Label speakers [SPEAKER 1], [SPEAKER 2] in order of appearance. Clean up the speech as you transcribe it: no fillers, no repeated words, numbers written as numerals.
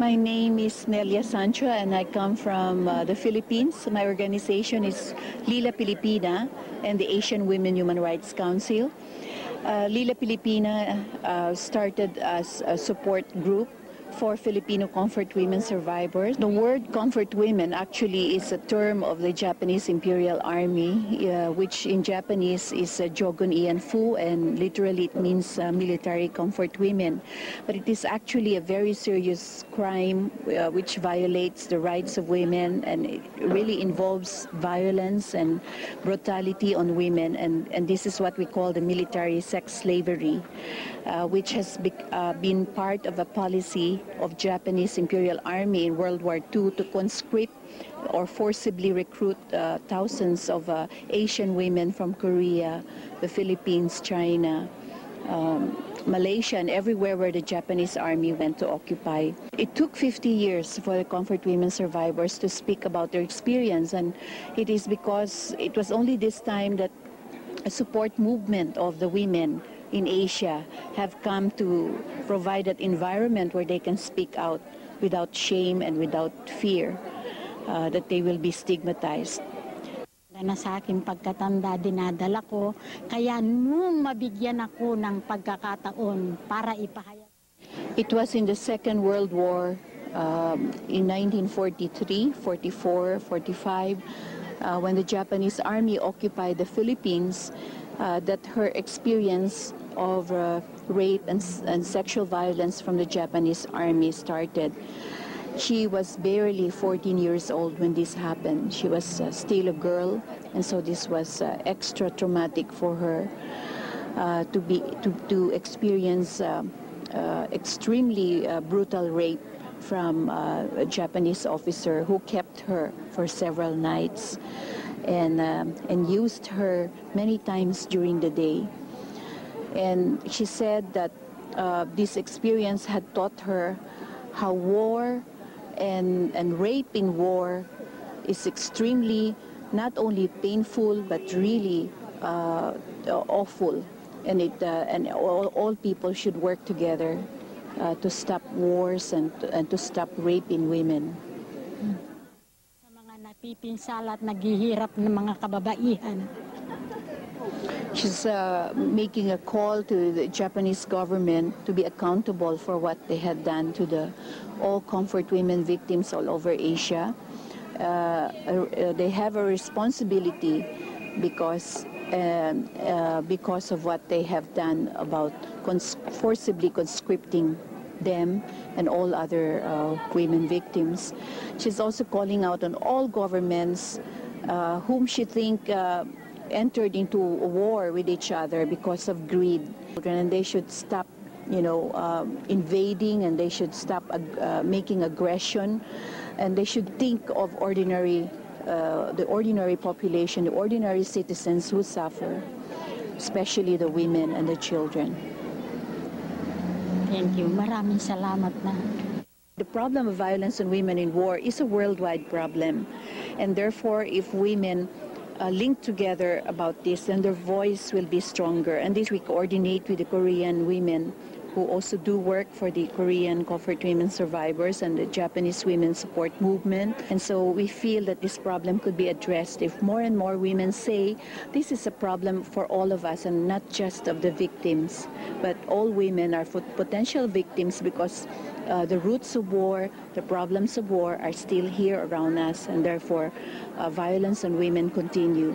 [SPEAKER 1] My name is Nelia Sancho and I come from the Philippines. My organization is Lila Pilipina and the Asian Women Human Rights Council. Lila Pilipina started as a support group for Filipino comfort women survivors. The word comfort women actually is a term of the Japanese Imperial Army, which in Japanese is Jogun Ianfu, and literally it means military comfort women. But it is actually a very serious crime which violates the rights of women, and it really involves violence and brutality on women, and this is what we call the military sex slavery, which has been part of a policy of Japanese Imperial Army in World War II to conscript or forcibly recruit thousands of Asian women from Korea, the Philippines, China, Malaysia, and everywhere where the Japanese army went to occupy. It took 50 years for the comfort women survivors to speak about their experience, and it is because it was only this time that a support movement of the women in Asia have come to provide that environment where they can speak out without shame and without fear that they will be stigmatized.
[SPEAKER 2] Na sa aking pagkatanda, dinadala ko, kaya nung mabigyan ako ng pagkakataon para ipahayag.
[SPEAKER 1] It was in the Second World War in 1943, 44, 45, when the Japanese army occupied the Philippines, that her experience of rape and sexual violence from the Japanese army started. She was barely 14 years old when this happened. She was still a girl, and so this was extra traumatic for her to experience extremely brutal rape from a Japanese officer who kept her for several nights and used her many times during the day. And she said that this experience had taught her how war and rape in war is extremely not only painful but really awful, and all people should work together to stop wars and to stop raping women.
[SPEAKER 2] Sa mga napipinsala at naghihirap ng mga kababaihan.
[SPEAKER 1] She's making a call to the Japanese government to be accountable for what they had done to all comfort women victims all over Asia. They have a responsibility because of what they have done about forcibly conscripting them and all other women victims. She's also calling out on all governments whom she thinks entered into a war with each other because of greed, and they should stop, invading, and they should stop making aggression, and they should think of the ordinary population, the ordinary citizens who suffer, especially the women and the children.
[SPEAKER 2] Thank you. Maraming salamat na.
[SPEAKER 1] The problem of violence on women in war is a worldwide problem, and therefore if women link together about this, then their voice will be stronger. And this we coordinate with the Korean women who also do work for the Korean comfort women survivors and the Japanese women support movement. And so we feel that this problem could be addressed if more and more women say this is a problem for all of us and not just of the victims, but all women are potential victims because the roots of war, the problems of war are still here around us, and therefore violence on women continue.